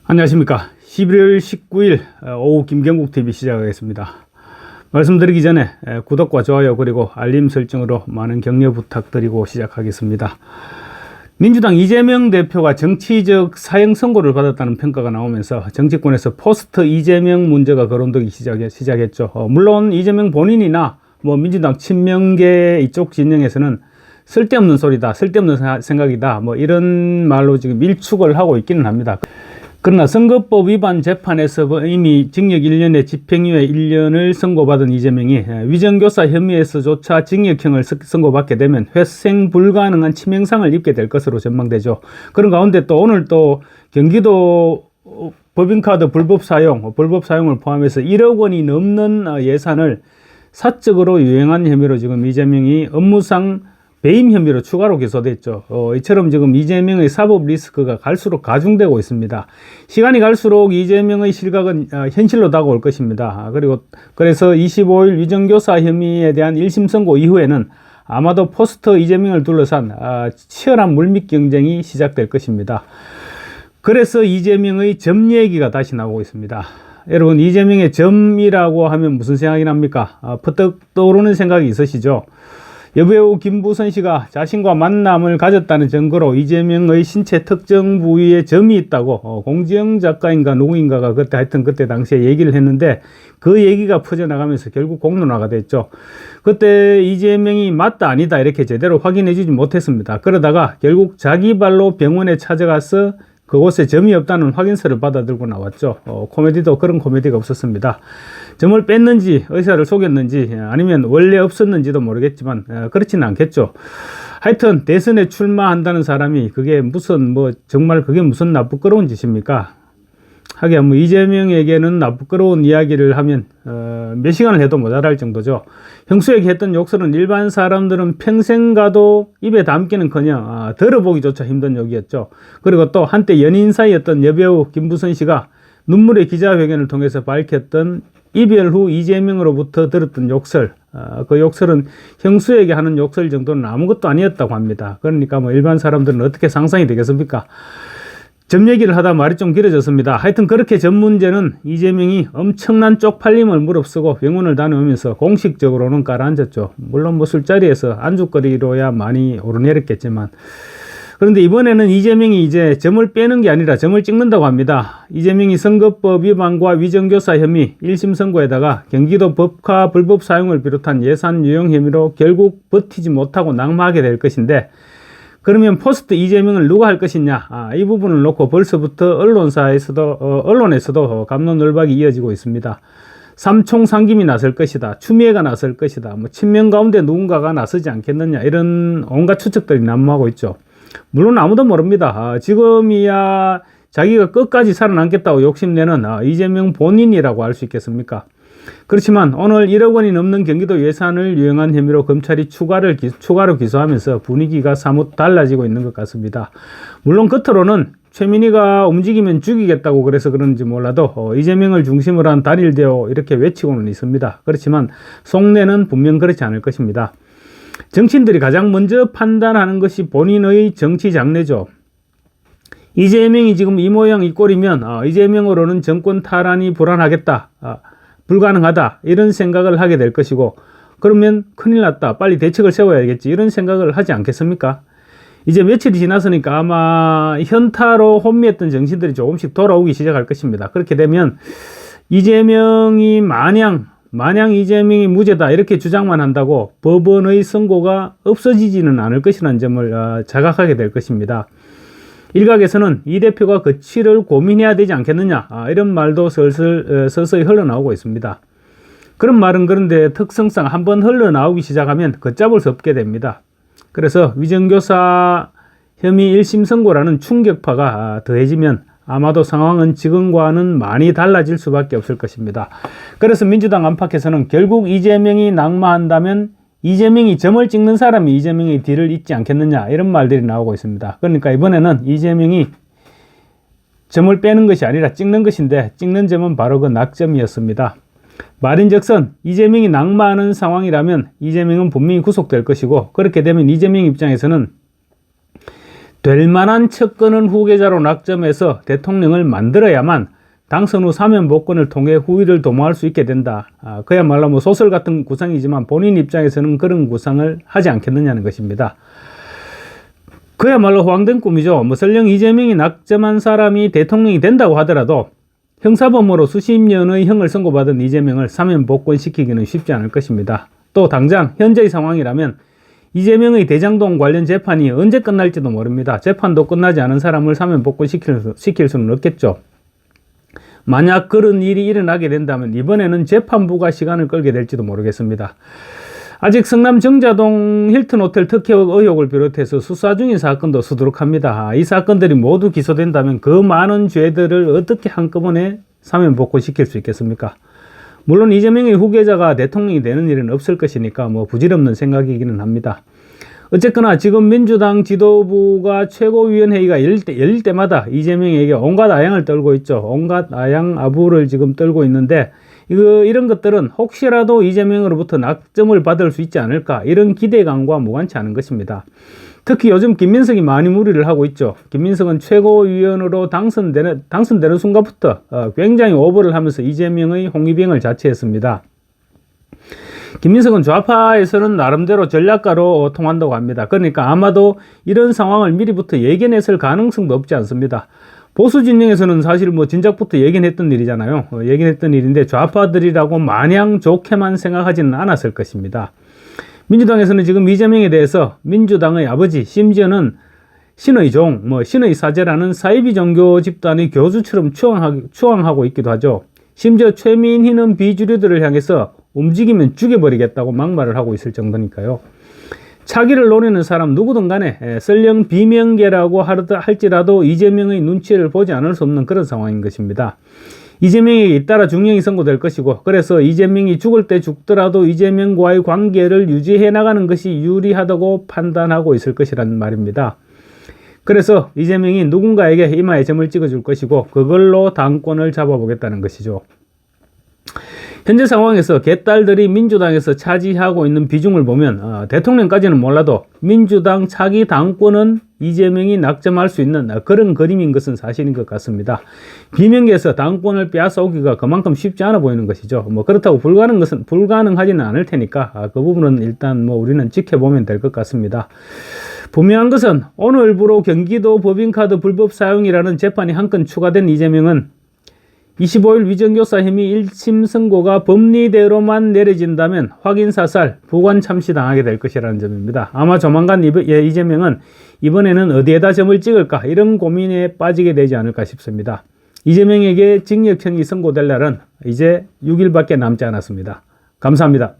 안녕하십니까. 11월 19일 오후 김경국TV 시작하겠습니다. 말씀드리기 전에 구독과 좋아요 그리고 알림 설정으로 많은 격려 부탁드리고 시작하겠습니다. 민주당 이재명 대표가 정치적 사형 선고를 받았다는 평가가 나오면서 정치권에서 포스트 이재명 문제가 거론되기 시작했죠. 물론 이재명 본인이나 민주당 친명계 이쪽 진영에서는 쓸데없는 소리다, 쓸데없는 생각이다, 이런 말로 지금 일축을 하고 있기는 합니다. 그러나 선거법 위반 재판에서 이미 징역 1년에 집행유예 1년을 선고받은 이재명이 위정교사 혐의에서조차 징역형을 선고받게 되면 회생 불가능한 치명상을 입게 될 것으로 전망되죠. 그런 가운데 또 오늘 또 경기도 법인카드 불법 사용을 포함해서 1억 원이 넘는 예산을 사적으로 유용한 혐의로 지금 이재명이 업무상 배임 혐의로 추가로 기소됐죠. 이처럼 지금 이재명의 사법 리스크가 갈수록 가중되고 있습니다. 시간이 갈수록 이재명의 실각은 현실로 다가올 것입니다. 그래서 25일 위정교사 혐의에 대한 1심 선고 이후에는 아마도 포스터 이재명을 둘러싼 치열한 물밑 경쟁이 시작될 것입니다. 그래서 이재명의 점 얘기가 다시 나오고 있습니다. 여러분, 이재명의 점이라고 하면 무슨 생각이 납니까? 퍼뜩 떠오르는 생각이 있으시죠? 여배우 김부선 씨가 자신과 만남을 가졌다는 증거로 이재명의 신체 특정 부위에 점이 있다고 공지영 작가인가 누구인가가 그때 당시에 얘기를 했는데, 그 얘기가 퍼져나가면서 결국 공론화가 됐죠. 그때 이재명이 맞다 아니다 이렇게 제대로 확인해 주지 못했습니다. 그러다가 결국 자기 발로 병원에 찾아가서 그곳에 점이 없다는 확인서를 받아 들고 나왔죠. 코미디도 그런 코미디가 없었습니다. 점을 뺐는지 의사를 속였는지 아니면 원래 없었는지도 모르겠지만 그렇지는 않겠죠. 하여튼 대선에 출마한다는 사람이 그게 정말 그게 무슨 나쁘끄러운 짓입니까? 하긴 이재명에게는 나쁘끄러운 이야기를 하면 몇 시간을 해도 모자랄 정도죠. 형수에게 했던 욕설은 일반 사람들은 평생 가도 입에 담기는커녕 들어보기조차 힘든 욕이었죠. 그리고 또 한때 연인 사이였던 여배우 김부선 씨가 눈물의 기자회견을 통해서 밝혔던 이별 후 이재명으로부터 들었던 욕설, 그 욕설은 형수에게 하는 욕설 정도는 아무것도 아니었다고 합니다. 그러니까 일반 사람들은 어떻게 상상이 되겠습니까? 점 얘기를 하다 말이 좀 길어졌습니다. 하여튼 그렇게 점 문제는 이재명이 엄청난 쪽팔림을 무릅쓰고 병원을 다녀오면서 공식적으로는 깔아앉았죠. 물론 술자리에서 안주거리로야 많이 오르내렸겠지만. 그런데 이번에는 이재명이 이제 점을 빼는 게 아니라 점을 찍는다고 합니다. 이재명이 선거법 위반과 위정교사 혐의 1심 선고에다가 경기도 법카 불법 사용을 비롯한 예산 유용 혐의로 결국 버티지 못하고 낙마하게 될 것인데, 그러면 포스트 이재명을 누가 할 것이냐? 이 부분을 놓고 벌써부터 언론에서도 갑론을박이 이어지고 있습니다. 삼총상김이 나설 것이다, 추미애가 나설 것이다, 친명 가운데 누군가가 나서지 않겠느냐, 이런 온갖 추측들이 난무하고 있죠. 물론 아무도 모릅니다. 지금이야 자기가 끝까지 살아남겠다고 욕심내는 이재명 본인이라고 할 수 있겠습니까? 그렇지만 오늘 1억 원이 넘는 경기도 예산을 유용한 혐의로 검찰이 추가로 기소하면서 분위기가 사뭇 달라지고 있는 것 같습니다. 물론 겉으로는 최민희가 움직이면 죽이겠다고 그래서 그런지 몰라도 이재명을 중심으로 한 단일대오 이렇게 외치고는 있습니다. 그렇지만 속내는 분명 그렇지 않을 것입니다. 정치인들이 가장 먼저 판단하는 것이 본인의 정치 장래죠. 이재명이 지금 이 모양 이 꼴이면 이재명으로는 정권 탈환이 불가능하다 이런 생각을 하게 될 것이고, 그러면 큰일 났다, 빨리 대책을 세워야겠지, 이런 생각을 하지 않겠습니까? 이제 며칠이 지났으니까 아마 현타로 혼미했던 정신들이 조금씩 돌아오기 시작할 것입니다. 그렇게 되면 이재명이 마냥 이재명이 무죄다 이렇게 주장만 한다고 법원의 선고가 없어지지는 않을 것이라는 점을 자각하게 될 것입니다. 일각에서는 이 대표가 거취를 고민해야 되지 않겠느냐, 이런 말도 서서히 흘러나오고 있습니다. 그런 말은 그런데 특성상 한번 흘러나오기 시작하면 걷잡을 수 없게 됩니다. 그래서 위정교사 혐의 1심 선고라는 충격파가 더해지면 아마도 상황은 지금과는 많이 달라질 수밖에 없을 것입니다. 그래서 민주당 안팎에서는 결국 이재명이 낙마한다면 이재명이 점을 찍는 사람이 이재명의 뒤를 잇지 않겠느냐, 이런 말들이 나오고 있습니다. 그러니까 이번에는 이재명이 점을 빼는 것이 아니라 찍는 것인데, 찍는 점은 바로 그 낙점이었습니다. 말인즉슨 이재명이 낙마하는 상황이라면 이재명은 분명히 구속될 것이고, 그렇게 되면 이재명 입장에서는 될 만한 척거는 후계자로 낙점해서 대통령을 만들어야만 당선 후 사면 복권을 통해 후위를 도모할 수 있게 된다. 그야말로 뭐 소설 같은 구상이지만 본인 입장에서는 그런 구상을 하지 않겠느냐는 것입니다. 그야말로 호황된 꿈이죠. 뭐 설령 이재명이 낙점한 사람이 대통령이 된다고 하더라도 형사범으로 수십 년의 형을 선고받은 이재명을 사면 복권시키기는 쉽지 않을 것입니다. 또 당장 현재의 상황이라면 이재명의 대장동 관련 재판이 언제 끝날지도 모릅니다. 재판도 끝나지 않은 사람을 사면 복권시킬 수는 없겠죠. 만약 그런 일이 일어나게 된다면 이번에는 재판부가 시간을 끌게 될지도 모르겠습니다. 아직 성남 정자동 힐튼 호텔 특혜 의혹을 비롯해서 수사 중인 사건도 수두룩합니다. 이 사건들이 모두 기소된다면 그 많은 죄들을 어떻게 한꺼번에 사면 복권시킬 수 있겠습니까? 물론 이재명의 후계자가 대통령이 되는 일은 없을 것이니까 뭐 부질없는 생각이기는 합니다. 어쨌거나 지금 민주당 지도부가 최고위원회의가 열릴 때마다 이재명에게 온갖 아양을 떨고 있죠. 온갖 아양 아부를 지금 떨고 있는데 이런 것들은 혹시라도 이재명으로부터 낙점을 받을 수 있지 않을까 이런 기대감과 무관치 않은 것입니다. 특히 요즘 김민석이 많이 무리를 하고 있죠. 김민석은 최고위원으로 당선되는 순간부터 굉장히 오버를 하면서 이재명의 홍위병을 자처했습니다. 김민석은 좌파에서는 나름대로 전략가로 통한다고 합니다. 그러니까 아마도 이런 상황을 미리부터 예견했을 가능성도 없지 않습니다. 보수 진영에서는 사실 뭐 진작부터 예견했던 일이잖아요. 예견했던 일인데 좌파들이라고 마냥 좋게만 생각하지는 않았을 것입니다. 민주당에서는 지금 이재명에 대해서 민주당의 아버지, 심지어는 신의 종, 신의 사제라는 사이비 종교 집단의 교주처럼 추앙하고 있기도 하죠. 심지어 최민희는 비주류들을 향해서 움직이면 죽여버리겠다고 막말을 하고 있을 정도니까요. 차기를 노리는 사람 누구든 간에 설령 비명계라고 할지라도 이재명의 눈치를 보지 않을 수 없는 그런 상황인 것입니다. 이재명에게 잇따라 중형이 선고될 것이고 그래서 이재명이 죽을 때 죽더라도 이재명과의 관계를 유지해 나가는 것이 유리하다고 판단하고 있을 것이란 말입니다. 그래서 이재명이 누군가에게 이마에 점을 찍어줄 것이고 그걸로 당권을 잡아보겠다는 것이죠. 현재 상황에서 개딸들이 민주당에서 차지하고 있는 비중을 보면 대통령까지는 몰라도 민주당 차기 당권은 이재명이 낙점할 수 있는 그런 그림인 것은 사실인 것 같습니다. 비명계에서 당권을 빼앗아오기가 그만큼 쉽지 않아 보이는 것이죠. 그렇다고 불가능하지는 않을 테니까 그 부분은 일단 우리는 지켜보면 될 것 같습니다. 분명한 것은 오늘부로 경기도 법인카드 불법 사용이라는 재판이 한 건 추가된 이재명은 25일 위정교사 혐의 1심 선고가 법리대로만 내려진다면 확인사살, 부관 참시당하게 될 것이라는 점입니다. 아마 조만간 이재명은 이번에는 어디에다 점을 찍을까 이런 고민에 빠지게 되지 않을까 싶습니다. 이재명에게 징역형이 선고될 날은 이제 6일밖에 남지 않았습니다. 감사합니다.